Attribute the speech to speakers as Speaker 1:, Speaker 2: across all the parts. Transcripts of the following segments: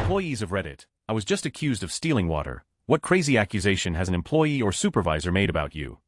Speaker 1: Employees of Reddit, I was just accused of stealing water. What crazy accusation has an employee or supervisor made about you?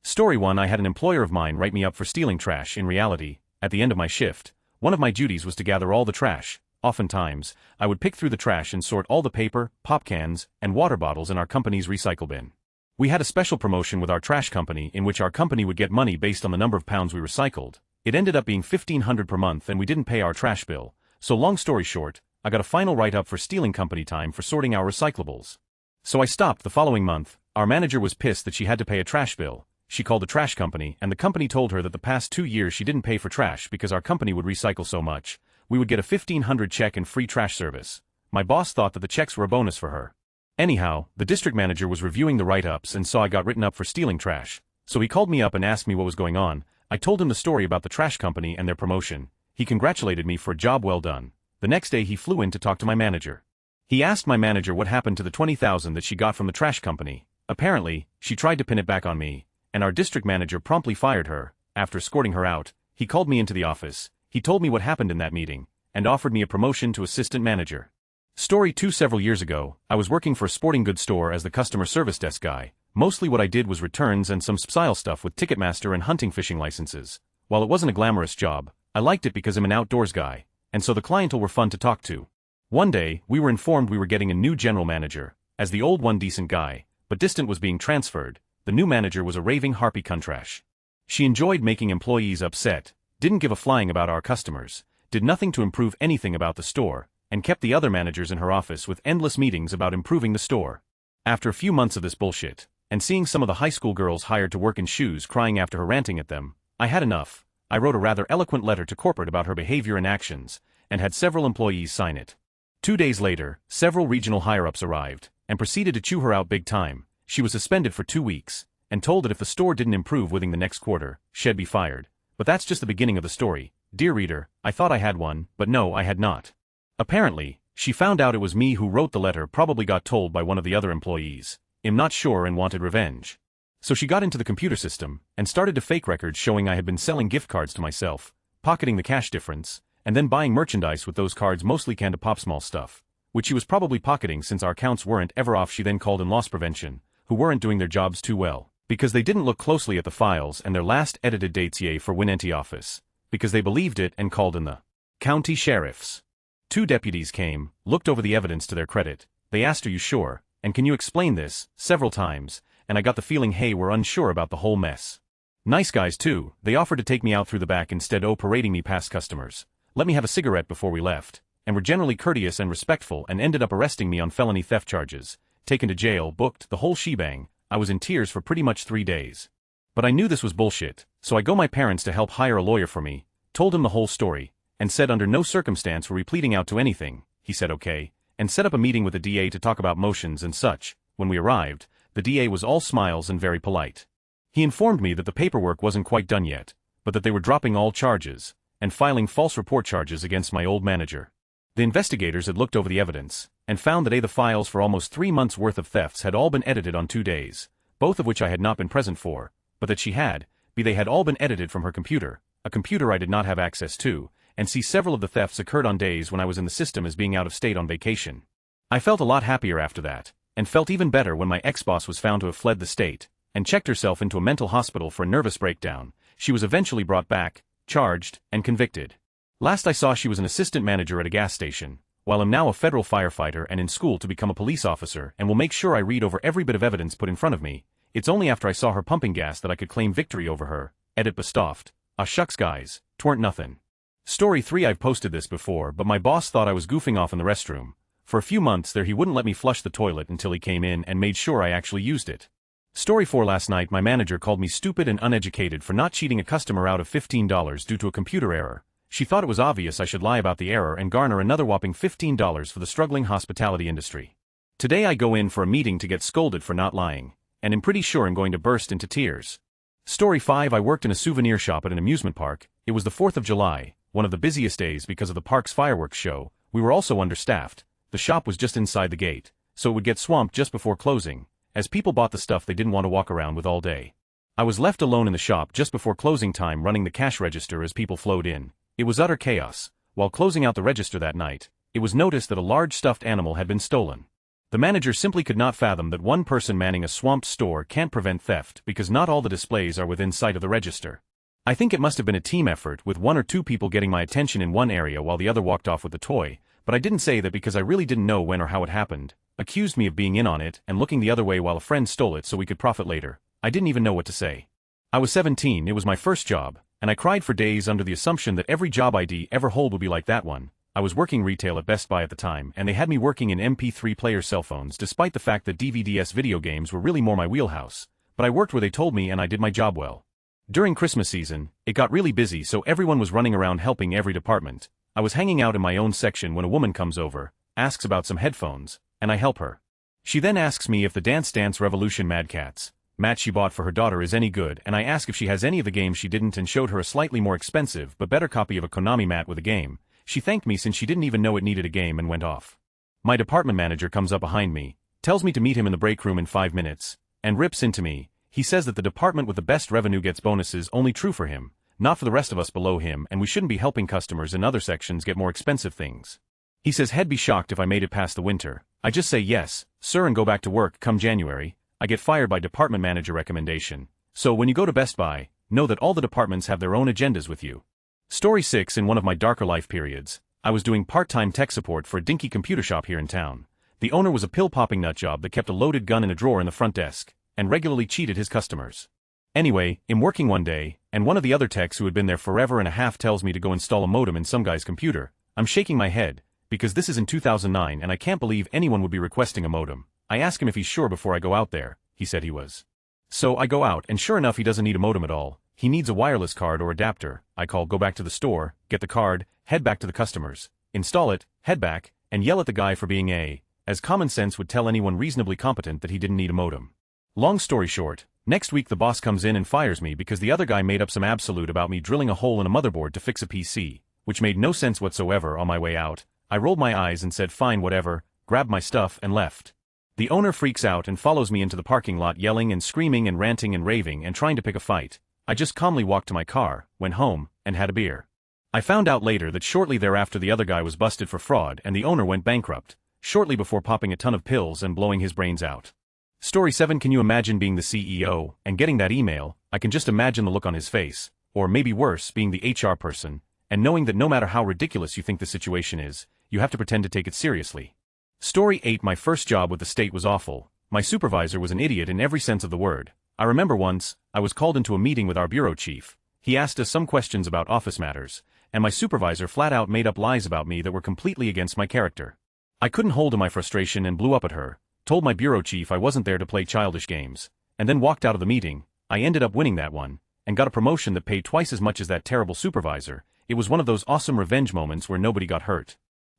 Speaker 1: Story 1. I had an employer of mine write me up for stealing trash. In reality, at the end of my shift, one of my duties was to gather all the trash. Oftentimes, I would pick through the trash and sort all the paper, pop cans, and water bottles in our company's recycle bin. We had a special promotion with our trash company in which our company would get money based on the number of pounds we recycled. It ended up being $1,500 per month and we didn't pay our trash bill. So long story short, I got a final write-up for stealing company time for sorting our recyclables. So I stopped the following month. Our manager was pissed that she had to pay a trash bill. She called the trash company and the company told her that the past 2 years she didn't pay for trash because our company would recycle so much. We would get a $1,500 check and free trash service. My boss thought that the checks were a bonus for her. Anyhow, the district manager was reviewing the write-ups and saw I got written up for stealing trash. So he called me up and asked me what was going on. I told him the story about the trash company and their promotion. He congratulated me for a job well done. The next day he flew in to talk to my manager. He asked my manager what happened to the $20,000 that she got from the trash company. Apparently, she tried to pin it back on me, and our district manager promptly fired her. After escorting her out, he called me into the office. He told me what happened in that meeting, and offered me a promotion to assistant manager. Story 2. Several years ago, I was working for a sporting goods store as the customer service desk guy. Mostly what I did was returns and some style stuff with Ticketmaster and hunting fishing licenses. While it wasn't a glamorous job, I liked it because I'm an outdoors guy, and so the clientele were fun to talk to. One day, we were informed we were getting a new general manager, as the old one decent guy, but distant was being transferred. The new manager was a raving harpy cuntrash. She enjoyed making employees upset, didn't give a flying about our customers, did nothing to improve anything about the store, and kept the other managers in her office with endless meetings about improving the store. After a few months of this bullshit, and seeing some of the high school girls hired to work in shoes crying after her ranting at them, I had enough. I wrote a rather eloquent letter to corporate about her behavior and actions, and had several employees sign it. 2 days later, several regional higher-ups arrived, and proceeded to chew her out big time. She was suspended for 2 weeks, and told that if the store didn't improve within the next quarter, she'd be fired. But that's just the beginning of the story. Dear reader, I thought I had one, but no, I had not. Apparently, she found out it was me who wrote the letter, probably got told by one of the other employees. I'm not sure, and wanted revenge. So she got into the computer system, and started to fake records showing I had been selling gift cards to myself, pocketing the cash difference, and then buying merchandise with those cards, mostly canned to pop small stuff, which she was probably pocketing since our accounts weren't ever off. She then called in loss prevention, who weren't doing their jobs too well, because they didn't look closely at the files and their last edited dates. Yay for Winenti office, because they believed it and called in the county sheriffs. 2 deputies came, looked over the evidence to their credit. They asked, "Are you sure? And can you explain this?" several times, and I got the feeling, hey, we're unsure about the whole mess. Nice guys too. They offered to take me out through the back instead of parading me past customers. Let me have a cigarette before we left, and were generally courteous and respectful, and ended up arresting me on felony theft charges. Taken to jail, booked, the whole shebang. I was in tears for pretty much 3 days. But I knew this was bullshit, so I go my parents to help hire a lawyer for me, told him the whole story, and said under no circumstance were we pleading out to anything. He said okay, and set up a meeting with the DA to talk about motions and such. When we arrived, the DA was all smiles and very polite. He informed me that the paperwork wasn't quite done yet, but that they were dropping all charges, and filing false report charges against my old manager. The investigators had looked over the evidence, and found that the files for almost 3 months' worth of thefts had all been edited on 2 days, both of which I had not been present for, but that she had, they had all been edited from her computer, a computer I did not have access to, and several of the thefts occurred on days when I was in the system as being out of state on vacation. I felt a lot happier after that, and felt even better when my ex-boss was found to have fled the state, and checked herself into a mental hospital for a nervous breakdown. She was eventually brought back, charged, and convicted. Last I saw, she was an assistant manager at a gas station, while I'm now a federal firefighter and in school to become a police officer, and will make sure I read over every bit of evidence put in front of me. It's only after I saw her pumping gas that I could claim victory over her. Edit Bestoft. Ah shucks guys, 'tweren't nothin'. Story 3. I've posted this before, but my boss thought I was goofing off in the restroom. For a few months there he wouldn't let me flush the toilet until he came in and made sure I actually used it. Story 4. Last night my manager called me stupid and uneducated for not cheating a customer out of $15 due to a computer error. She thought it was obvious I should lie about the error and garner another whopping $15 for the struggling hospitality industry. Today I go in for a meeting to get scolded for not lying, and I'm pretty sure I'm going to burst into tears. Story 5. I worked in a souvenir shop at an amusement park. It was the 4th of July, one of the busiest days because of the park's fireworks show. We were also understaffed. The shop was just inside the gate, so it would get swamped just before closing, as people bought the stuff they didn't want to walk around with all day. I was left alone in the shop just before closing time running the cash register as people flowed in. It was utter chaos. While closing out the register that night, it was noticed that a large stuffed animal had been stolen. The manager simply could not fathom that one person manning a swamped store can't prevent theft because not all the displays are within sight of the register. I think it must have been a team effort with one or two people getting my attention in one area while the other walked off with the toy, but I didn't say that because I really didn't know when or how it happened, accused me of being in on it and looking the other way while a friend stole it so we could profit later. I didn't even know what to say. I was 17, it was my first job, and I cried for days under the assumption that every job I'd ever hold would be like that one. I was working retail at Best Buy at the time, and they had me working in MP3 player cell phones despite the fact that DVDs video games were really more my wheelhouse, but I worked where they told me and I did my job well. During Christmas season, it got really busy so everyone was running around helping every department. I was hanging out in my own section when a woman comes over, asks about some headphones, and I help her. She then asks me if the Dance Dance Revolution Mad Catz mat she bought for her daughter is any good, and I ask if she has any of the games she didn't and showed her a slightly more expensive but better copy of a Konami mat with a game. She thanked me since she didn't even know it needed a game and went off. My department manager comes up behind me, tells me to meet him in the break room in 5 minutes, and rips into me. He says that the department with the best revenue gets bonuses only true for him, not for the rest of us below him, and we shouldn't be helping customers in other sections get more expensive things. He says he'd be shocked if I made it past the winter. I just say yes, sir, and go back to work. Come January, I get fired by department manager recommendation. So when you go to Best Buy, know that all the departments have their own agendas with you. Story 6. In one of my darker life periods, I was doing part-time tech support for a dinky computer shop here in town. The owner was a pill-popping nutjob that kept a loaded gun in a drawer in the front desk, and regularly cheated his customers. Anyway, I'm working one day, and one of the other techs who had been there forever and a half tells me to go install a modem in some guy's computer. I'm shaking my head, because this is in 2009 and I can't believe anyone would be requesting a modem. I ask him if he's sure before I go out there. He said he was. So I go out, and sure enough he doesn't need a modem at all. He needs a wireless card or adapter. I call, go back to the store, get the card, head back to the customers, install it, head back, and yell at the guy for being as common sense would tell anyone reasonably competent that he didn't need a modem. Long story short, next week the boss comes in and fires me because the other guy made up some absolute about me drilling a hole in a motherboard to fix a PC, which made no sense whatsoever. On my way out, I rolled my eyes and said fine whatever, grabbed my stuff and left. The owner freaks out and follows me into the parking lot yelling and screaming and ranting and raving and trying to pick a fight. I just calmly walked to my car, went home, and had a beer. I found out later that shortly thereafter the other guy was busted for fraud and the owner went bankrupt, shortly before popping a ton of pills and blowing his brains out. Story 7. Can you imagine being the CEO and getting that email? I can just imagine the look on his face, or maybe worse, being the HR person, and knowing that no matter how ridiculous you think the situation is, you have to pretend to take it seriously. Story 8. My first job with the state was awful. My supervisor was an idiot in every sense of the word. I remember once, I was called into a meeting with our bureau chief. He asked us some questions about office matters, and my supervisor flat out made up lies about me that were completely against my character. I couldn't hold in my frustration and blew up at her, told my bureau chief I wasn't there to play childish games, and then walked out of the meeting. I ended up winning that one, and got a promotion that paid twice as much as that terrible supervisor. It was one of those awesome revenge moments where nobody got hurt.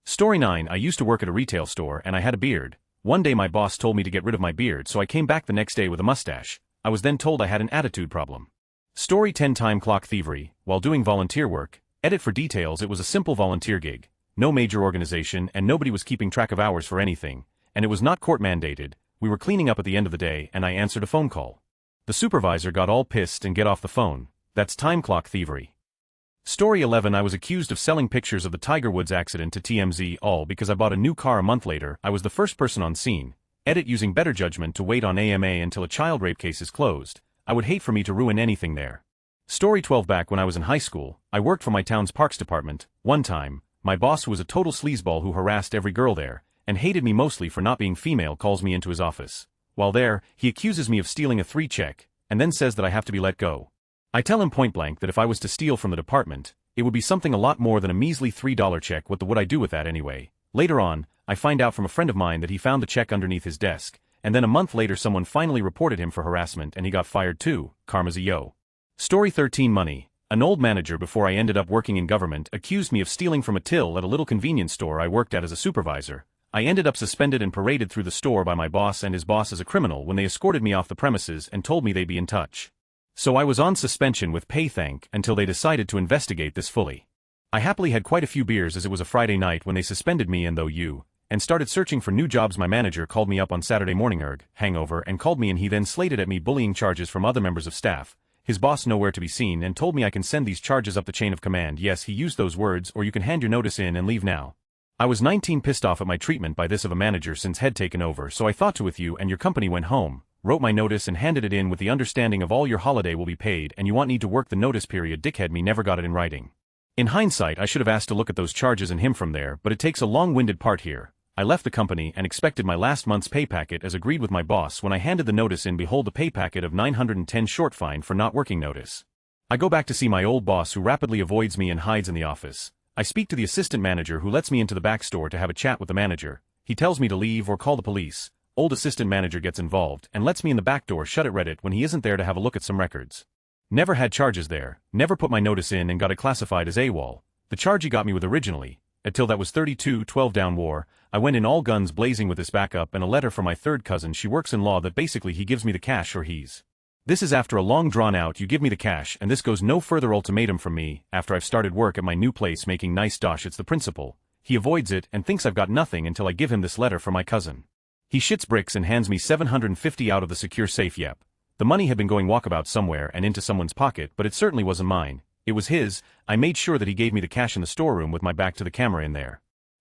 Speaker 1: Story 9. I used to work at a retail store and I had a beard. One day my boss told me to get rid of my beard, so I came back the next day with a mustache. I was then told I had an attitude problem. Story 10. Time clock thievery. While doing volunteer work, edit for details, it was a simple volunteer gig. No major organization and nobody was keeping track of hours for anything, and it was not court mandated. We were cleaning up at the end of the day and I answered a phone call. The supervisor got all pissed and get off the phone. That's time clock thievery. Story 11. I was accused of selling pictures of the Tiger Woods accident to TMZ, all because I bought a new car a month later. I was the first person on scene. Edit using better judgment to wait on AMA until a child rape case is closed. I would hate for me to ruin anything there. Story 12. Back when I was in high school, I worked for my town's parks department. One time, my boss, who was a total sleazeball who harassed every girl there, and hated me mostly for not being female, calls me into his office. While there, he accuses me of stealing a 3 check, and then says that I have to be let go. I tell him point blank that if I was to steal from the department, it would be something a lot more than a measly $3 check. What would I do with that anyway? Later on, I find out from a friend of mine that he found the check underneath his desk, and then a month later someone finally reported him for harassment and he got fired too. Karma's a yo. Story 13. Money. An old manager before I ended up working in government accused me of stealing from a till at a little convenience store I worked at as a supervisor. I ended up suspended and paraded through the store by my boss and his boss as a criminal when they escorted me off the premises and told me they'd be in touch. So I was on suspension with pay until they decided to investigate this fully. I happily had quite a few beers as it was a Friday night when they suspended me and started searching for new jobs. My manager called me up on Saturday morning hangover and called me, and he then slated at me bullying charges from other members of staff. His boss nowhere to be seen and told me I can send these charges up the chain of command. Yes, he used those words, or you can hand your notice in and leave now. I was 19, pissed off at my treatment by this of a manager since head taken over, so I thought to with you and your company went home, wrote my notice and handed it in with the understanding of all your holiday will be paid and you want need to work the notice period. Dickhead me never got it in writing. In hindsight I should have asked to look at those charges and him from there, but it takes a long-winded part here. I left the company and expected my last month's pay packet as agreed with my boss. When I handed the notice in, behold, a pay packet of 910 short fine for not working notice. I go back to see my old boss who rapidly avoids me and hides in the office. I speak to the assistant manager who lets me into the back store to have a chat with the manager. He tells me to leave or call the police. Old assistant manager gets involved and lets me in the back door shut at Reddit when he isn't there to have a look at some records. Never had charges there, never put my notice in and got it classified as AWOL. The charge he got me with originally, until that was 32-12 down war, I went in all guns blazing with this backup and a letter from my third cousin. She works in law that basically he gives me the cash or he's. This is after a long drawn out you give me the cash and this goes no further ultimatum from me after I've started work at my new place making nice dosh. It's the principal. He avoids it and thinks I've got nothing until I give him this letter from my cousin. He shits bricks and hands me $750 out of the secure safe. Yep. The money had been going walkabout somewhere and into someone's pocket, but it certainly wasn't mine. It was his. I made sure that he gave me the cash in the storeroom with my back to the camera in there.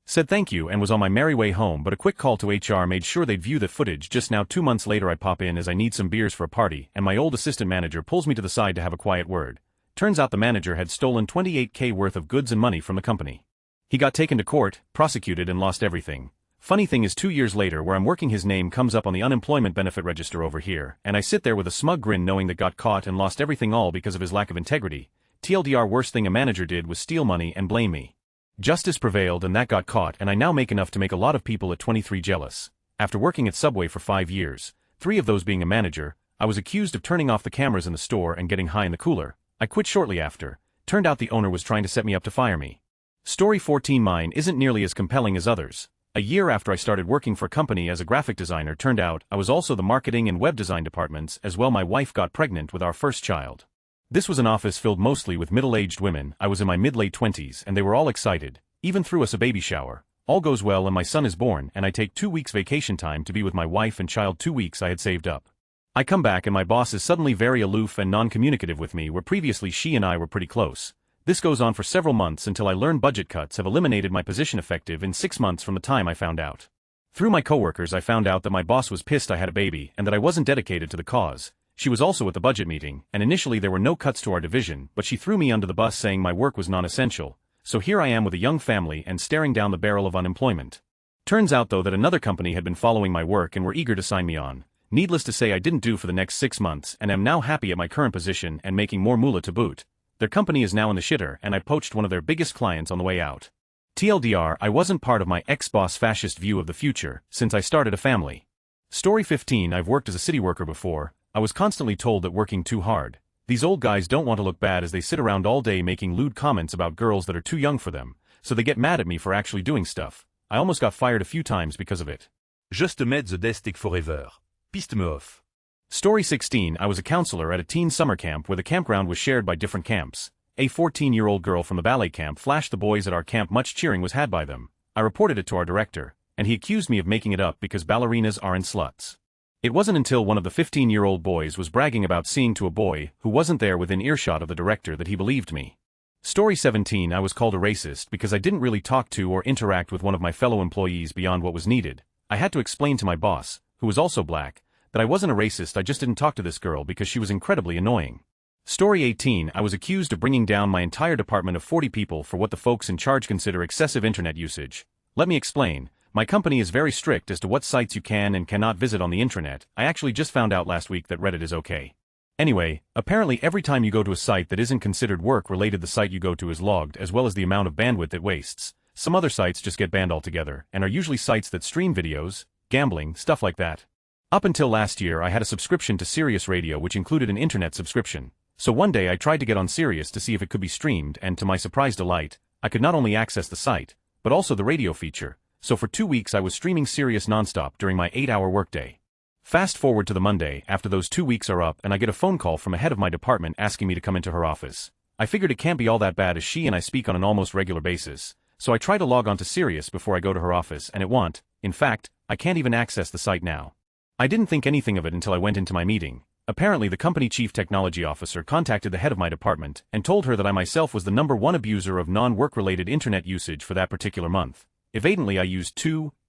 Speaker 1: Said thank you and was on my merry way home, but a quick call to HR made sure they'd view the footage. Just now 2 months later I pop in as I need some beers for a party and my old assistant manager pulls me to the side to have a quiet word. Turns out the manager had stolen $28,000 worth of goods and money from the company. He got taken to court, prosecuted and lost everything. Funny thing is 2 years later where I'm working his name comes up on the unemployment benefit register over here and I sit there with a smug grin knowing that got caught and lost everything all because of his lack of integrity. TLDR, worst thing a manager did was steal money and blame me. Justice prevailed and that got caught and I now make enough to make a lot of people at 23 jealous. After working at Subway for 5 years, 3 of those being a manager, I was accused of turning off the cameras in the store and getting high in the cooler. I quit shortly after. Turned out the owner was trying to set me up to fire me. Story 14. Mine isn't nearly as compelling as others. A year after I started working for a company as a graphic designer, turned out I was also the marketing and web design departments as well. My wife got pregnant with our first child. This was an office filled mostly with middle-aged women. I was in my mid-late 20s and they were all excited, even threw us a baby shower. All goes well and my son is born and I take 2 weeks vacation time to be with my wife and child. 2 weeks I had saved up. I come back and my boss is suddenly very aloof and non-communicative with me where previously she and I were pretty close. This goes on for several months until I learn budget cuts have eliminated my position effective in 6 months from the time I found out. Through my coworkers I found out that my boss was pissed I had a baby and that I wasn't dedicated to the cause. She was also at the budget meeting, and initially there were no cuts to our division, but she threw me under the bus saying my work was non-essential, so here I am with a young family and staring down the barrel of unemployment. Turns out though that another company had been following my work and were eager to sign me on. Needless to say I didn't do for the next 6 months and am now happy at my current position and making more moolah to boot. Their company is now in the shitter and I poached one of their biggest clients on the way out. TLDR, I wasn't part of my ex-boss fascist view of the future, since I started a family. Story 15. I've worked as a city worker before. I was constantly told that working too hard. These old guys don't want to look bad as they sit around all day making lewd comments about girls that are too young for them, so they get mad at me for actually doing stuff. I almost got fired a few times because of it.
Speaker 2: Just made the destic forever. Pissed me off.
Speaker 1: Story 16. I was a counselor at a teen summer camp where the campground was shared by different camps. A 14-year-old girl from the ballet camp flashed the boys at our camp. Much cheering was had by them. I reported it to our director, and he accused me of making it up because ballerinas aren't sluts. It wasn't until one of the 15-year-old boys was bragging about seeing to a boy who wasn't there within earshot of the director that he believed me. Story 17. I was called a racist because I didn't really talk to or interact with one of my fellow employees beyond what was needed. I had to explain to my boss, who was also black, that I wasn't a racist, I just didn't talk to this girl because she was incredibly annoying. Story 18. I was accused of bringing down my entire department of 40 people for what the folks in charge consider excessive internet usage. Let me explain. My company is very strict as to what sites you can and cannot visit on the intranet. I actually just found out last week that Reddit is okay. Anyway, apparently every time you go to a site that isn't considered work-related, the site you go to is logged as well as the amount of bandwidth it wastes. Some other sites just get banned altogether and are usually sites that stream videos, gambling, stuff like that. Up until last year I had a subscription to Sirius Radio which included an internet subscription. So one day I tried to get on Sirius to see if it could be streamed and to my surprise delight, I could not only access the site, but also the radio feature. So for 2 weeks I was streaming Sirius nonstop during my 8-hour workday. Fast forward to the Monday after those 2 weeks are up and I get a phone call from a head of my department asking me to come into her office. I figured it can't be all that bad as she and I speak on an almost regular basis, so I try to log on to Sirius before I go to her office and it won't. In fact, I can't even access the site now. I didn't think anything of it until I went into my meeting. Apparently the company chief technology officer contacted the head of my department and told her that I myself was the #1 abuser of non-work-related internet usage for that particular month. Evadently I used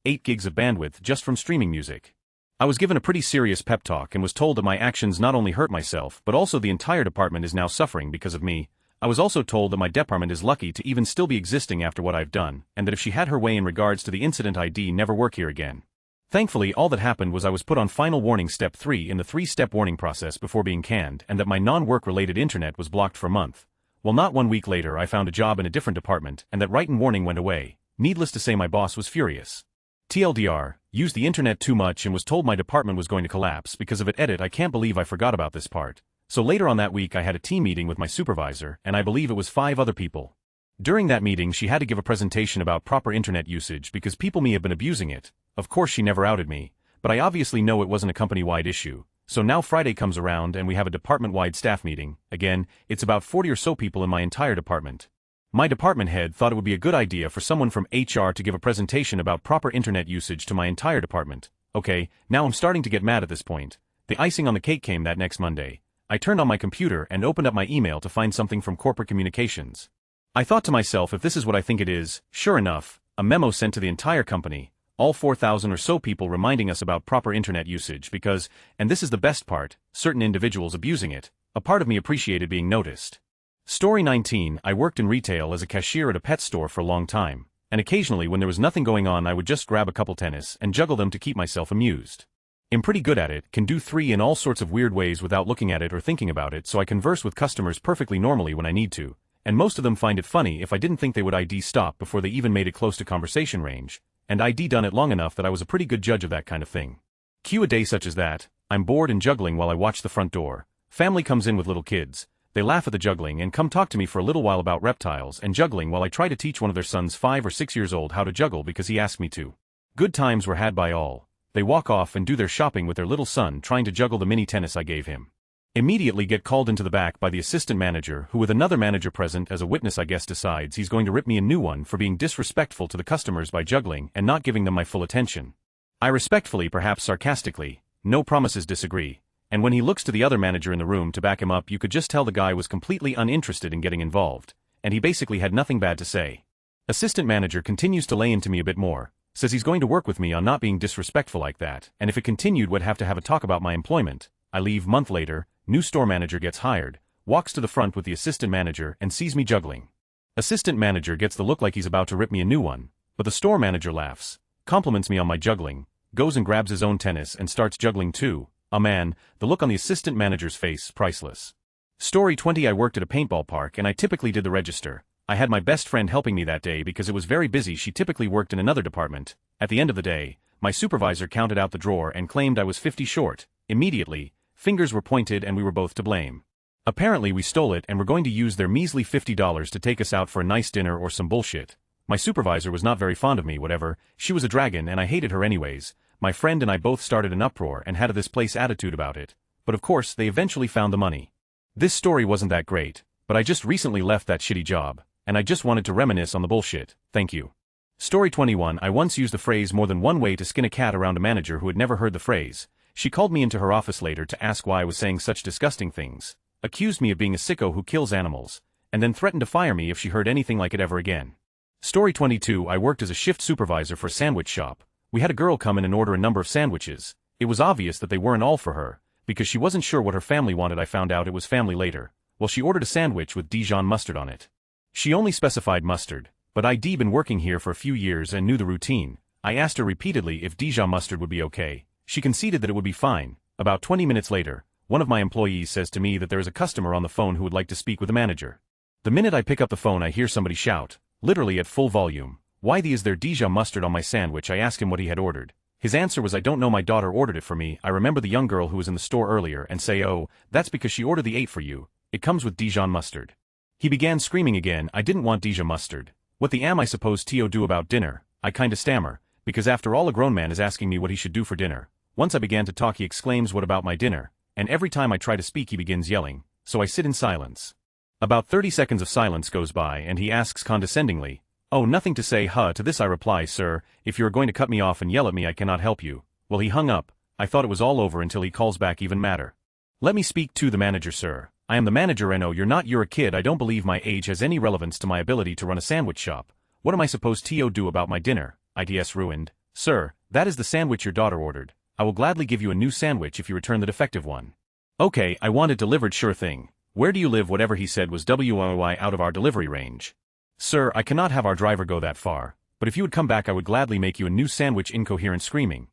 Speaker 1: 8 gigs of bandwidth just from streaming music. I was given a pretty serious pep talk and was told that my actions not only hurt myself but also the entire department is now suffering because of me. I was also told that my department is lucky to even still be existing after what I've done, and that if she had her way in regards to the incident I'd never work here again. Thankfully all that happened was I was put on final warning step 3 in the 3-step warning process before being canned, and that my non-work related internet was blocked for a month. Well, not 1 week later I found a job in a different department, and that write-in warning went away. Needless to say my boss was furious. TLDR, used the internet too much and was told my department was going to collapse because of it. Edit, I can't believe I forgot about this part. So later on that week I had a team meeting with my supervisor, and I believe it was 5 other people. During that meeting she had to give a presentation about proper internet usage because people may have been abusing it. Of course she never outed me, but I obviously know it wasn't a company-wide issue. So now Friday comes around and we have a department-wide staff meeting. Again, it's about 40 or so people in my entire department. My department head thought it would be a good idea for someone from HR to give a presentation about proper internet usage to my entire department. Okay, now I'm starting to get mad at this point. The icing on the cake came that next Monday. I turned on my computer and opened up my email to find something from corporate communications. I thought to myself, if this is what I think it is, sure enough, a memo sent to the entire company, all 4,000 or so people reminding us about proper internet usage because, and this is the best part, certain individuals abusing it. A part of me appreciated being noticed. Story 19. I worked in retail as a cashier at a pet store for a long time, and occasionally when there was nothing going on I would just grab a couple tennis and juggle them to keep myself amused. I'm pretty good at it, can do 3 in all sorts of weird ways without looking at it or thinking about it, so I converse with customers perfectly normally when I need to, and most of them find it funny if I didn't think they would stop before they even made it close to conversation range, and done it long enough that I was a pretty good judge of that kind of thing. Cue a day such as that. I'm bored and juggling while I watch the front door. Family comes in with little kids. They laugh at the juggling and come talk to me for a little while about reptiles and juggling while I try to teach one of their sons 5 or 6 years old how to juggle because he asked me to. Good times were had by all. They walk off and do their shopping with their little son trying to juggle the mini tennis I gave him. Immediately get called into the back by the assistant manager who with another manager present as a witness I guess decides he's going to rip me a new one for being disrespectful to the customers by juggling and not giving them my full attention. I respectfully, perhaps sarcastically, no promises disagree. And when he looks to the other manager in the room to back him up you could just tell the guy was completely uninterested in getting involved, and he basically had nothing bad to say. Assistant manager continues to lay into me a bit more, says he's going to work with me on not being disrespectful like that, and if it continued would have to have a talk about my employment. I leave month later, new store manager gets hired, walks to the front with the assistant manager and sees me juggling. Assistant manager gets the look like he's about to rip me a new one, but the store manager laughs, compliments me on my juggling, goes and grabs his own tennis and starts juggling too. Oh man, the look on the assistant manager's face, priceless. Story 20. I worked at a paintball park and I typically did the register. I had my best friend helping me that day because it was very busy. She typically worked in another department. At the end of the day, my supervisor counted out the drawer and claimed I was 50 short. Immediately, fingers were pointed and we were both to blame. Apparently we stole it and were going to use their measly $50 to take us out for a nice dinner or some bullshit. My supervisor was not very fond of me, whatever, she was a dragon and I hated her anyways. My friend and I both started an uproar and had a this place attitude about it, but of course they eventually found the money. This story wasn't that great, but I just recently left that shitty job, and I just wanted to reminisce on the bullshit, thank you. Story 21. I once used the phrase more than one way to skin a cat around a manager who had never heard the phrase. She called me into her office later to ask why I was saying such disgusting things, accused me of being a sicko who kills animals, and then threatened to fire me if she heard anything like it ever again. Story 22. I worked as a shift supervisor for a sandwich shop. We had a girl come in and order a number of sandwiches. It was obvious that they weren't all for her, because she wasn't sure what her family wanted. I found out it was family later. Well, she ordered a sandwich with Dijon mustard on it. She only specified mustard, but I'd been working here for a few years and knew the routine. I asked her repeatedly if Dijon mustard would be okay. She conceded that it would be fine. About 20 minutes later, one of my employees says to me that there is a customer on the phone who would like to speak with the manager. The minute I pick up the phone I hear somebody shout, literally at full volume, "Why is there Dijon mustard on my sandwich?" I asked him what he had ordered. His answer was, "I don't know, my daughter ordered it for me." I remember the young girl who was in the store earlier and say, "Oh, that's because she ordered the 8 for you. It comes with Dijon mustard." He began screaming again, "I didn't want Dijon mustard. What the am I supposed to do about dinner?" I kinda stammer, because after all a grown man is asking me what he should do for dinner. Once I began to talk he exclaims, "What about my dinner?" And every time I try to speak he begins yelling, so I sit in silence. About 30 seconds of silence goes by and he asks condescendingly, "Oh, nothing to say, huh?" To this I reply, "Sir, if you are going to cut me off and yell at me I cannot help you." Well, he hung up. I thought it was all over until he calls back, "Even madder. Let me speak to the manager, sir. I am the manager. I know you're not. You're a kid. I don't believe my age has any relevance to my ability to run a sandwich shop." What am I supposed to do about my dinner? It's ruined. Sir, that is the sandwich your daughter ordered. I will gladly give you a new sandwich if you return the defective one. Okay, I want it delivered, sure thing. Where do you live? Whatever he said was WOI out of our delivery range. Sir, I cannot have our driver go that far, but if you would come back I would gladly make you a new sandwich. Incoherent screaming.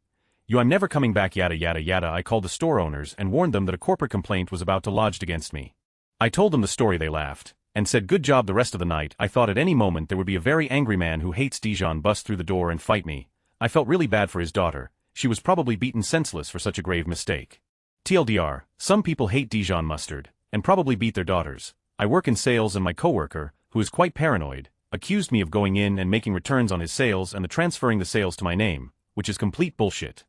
Speaker 1: I'm never coming back, yada yada yada. I called the store owners and warned them that a corporate complaint was about to lodged against me. I told them the story. They laughed and said good job the rest of the night. I thought at any moment there would be a very angry man who hates Dijon bust through the door and fight me. I felt really bad for his daughter. She was probably beaten senseless for such a grave mistake. TLDR, some people hate Dijon mustard and probably beat their daughters. I work in sales and my coworker, who is quite paranoid, accused me of going in and making returns on his sales and the transferring the sales to my name, which is complete bullshit.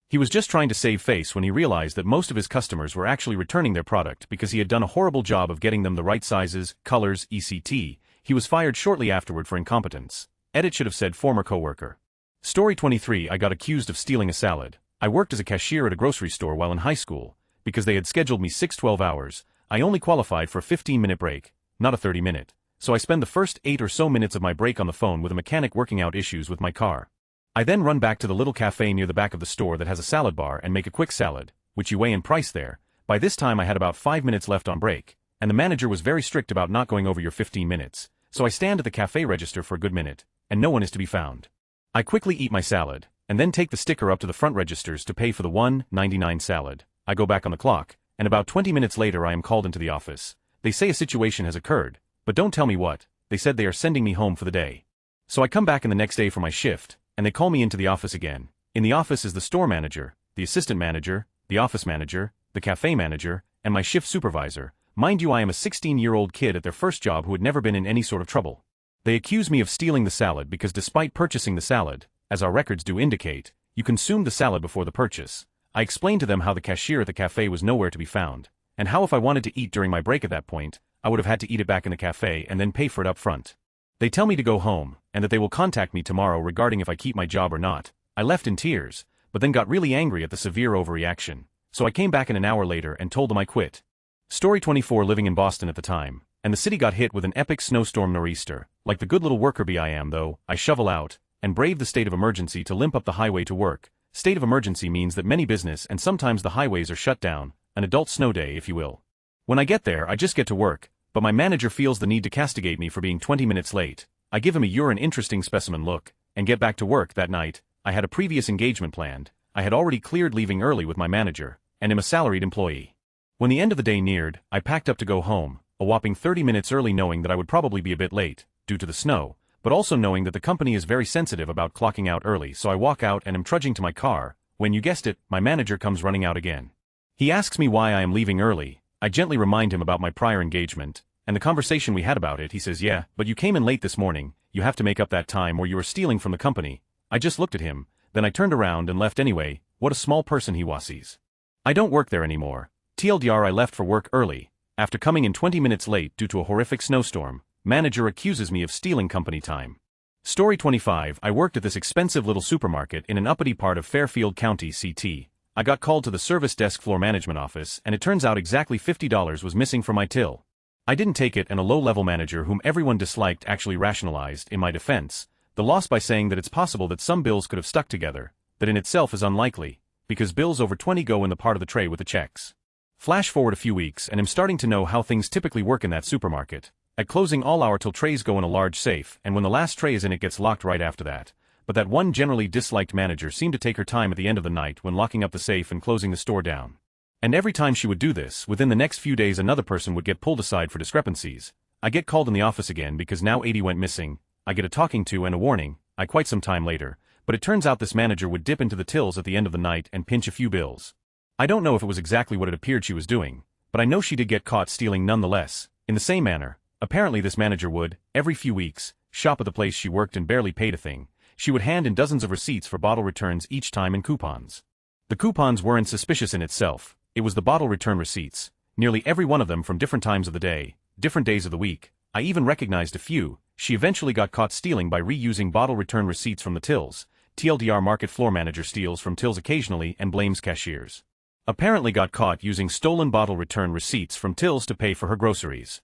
Speaker 1: He was just trying to save face when he realized that most of his customers were actually returning their product because he had done a horrible job of getting them the right sizes, colors, etc. He was fired shortly afterward for incompetence. Edit should have said former coworker. Story 23. I got accused of stealing a salad. I worked as a cashier at a grocery store while in high school. Because they had scheduled me 6-12 hours, I only qualified for a 15-minute break, not a 30-minute. So I spend the first 8 or so minutes of my break on the phone with a mechanic working out issues with my car. I then run back to the little cafe near the back of the store that has a salad bar and make a quick salad, which you weigh in price there. By this time I had about 5 minutes left on break, and the manager was very strict about not going over your 15 minutes, so I stand at the cafe register for a good minute, and no one is to be found. I quickly eat my salad, and then take the sticker up to the front registers to pay for the $1.99 salad. I go back on the clock, and about 20 minutes later I am called into the office. They say a situation has occurred, but don't tell me what. They said they are sending me home for the day. So I come back in the next day for my shift, and they call me into the office again. In the office is the store manager, the assistant manager, the office manager, the cafe manager, and my shift supervisor. Mind you, I am a 16-year-old kid at their first job who had never been in any sort of trouble. They accuse me of stealing the salad because despite purchasing the salad, as our records do indicate, you consumed the salad before the purchase. I explained to them how the cashier at the cafe was nowhere to be found, and how if I wanted to eat during my break at that point, I would have had to eat it back in the cafe and then pay for it up front. They tell me to go home, and that they will contact me tomorrow regarding if I keep my job or not. I left in tears, but then got really angry at the severe overreaction, so I came back an hour later and told them I quit. Story 24. Living in Boston at the time, and the city got hit with an epic snowstorm nor'easter. Like the good little worker bee I am though, I shovel out, and brave the state of emergency to limp up the highway to work. State of emergency means that many business and sometimes the highways are shut down, an adult snow day if you will. When I get there I just get to work, but my manager feels the need to castigate me for being 20 minutes late. I give him a "you're an interesting specimen" look, and get back to work. That night, I had a previous engagement planned. I had already cleared leaving early with my manager, and am a salaried employee. When the end of the day neared, I packed up to go home, a whopping 30 minutes early, knowing that I would probably be a bit late, due to the snow, but also knowing that the company is very sensitive about clocking out early. So I walk out and am trudging to my car, when you guessed it, my manager comes running out again. He asks me why I am leaving early. I gently remind him about my prior engagement, and the conversation we had about it. He says, "Yeah, but you came in late this morning, you have to make up that time or you are stealing from the company." I just looked at him, then I turned around and left anyway. What a small person he was. I don't work there anymore. TLDR, I left for work early, after coming in 20 minutes late due to a horrific snowstorm. Manager accuses me of stealing company time. Story 25. I worked at this expensive little supermarket in an uppity part of Fairfield County, CT. I got called to the service desk floor management office, and it turns out exactly $50 was missing from my till. I didn't take it, and a low-level manager whom everyone disliked actually rationalized, in my defense, the loss by saying that it's possible that some bills could have stuck together, that in itself is unlikely, because bills over 20 go in the part of the tray with the checks. Flash forward a few weeks and I'm starting to know how things typically work in that supermarket. At closing all hour till trays go in a large safe, and when the last tray is in it gets locked right after that. But that one generally disliked manager seemed to take her time at the end of the night when locking up the safe and closing the store down. And every time she would do this, within the next few days another person would get pulled aside for discrepancies. I get called in the office again because now 80 went missing. I get a talking to and a warning, quite some time later, but it turns out this manager would dip into the tills at the end of the night and pinch a few bills. I don't know if it was exactly what it appeared she was doing, but I know she did get caught stealing nonetheless. In the same manner, apparently this manager would, every few weeks, shop at the place she worked and barely paid a thing. She would hand in dozens of receipts for bottle returns each time and coupons. The coupons weren't suspicious in itself, it was the bottle return receipts, nearly every one of them from different times of the day, different days of the week. I even recognized a few. She eventually got caught stealing by reusing bottle return receipts from the tills. TLDR, market floor manager steals from tills occasionally and blames cashiers. Apparently got caught using stolen bottle return receipts from tills to pay for her groceries.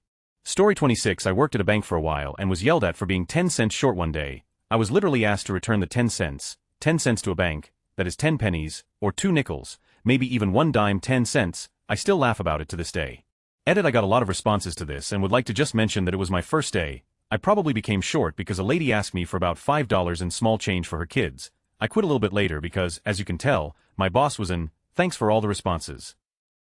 Speaker 1: Story 26. I worked at a bank for a while and was yelled at for being 10 cents short one day. I was literally asked to return the 10 cents. 10 cents to a bank, that is 10 pennies, or 2 nickels, maybe even 1 dime. 10 cents, I still laugh about it to this day. Edit. I got a lot of responses to this and would like to just mention that it was my first day. I probably became short because a lady asked me for about $5 in small change for her kids. I quit a little bit later because, as you can tell, my boss was in. Thanks for all the responses.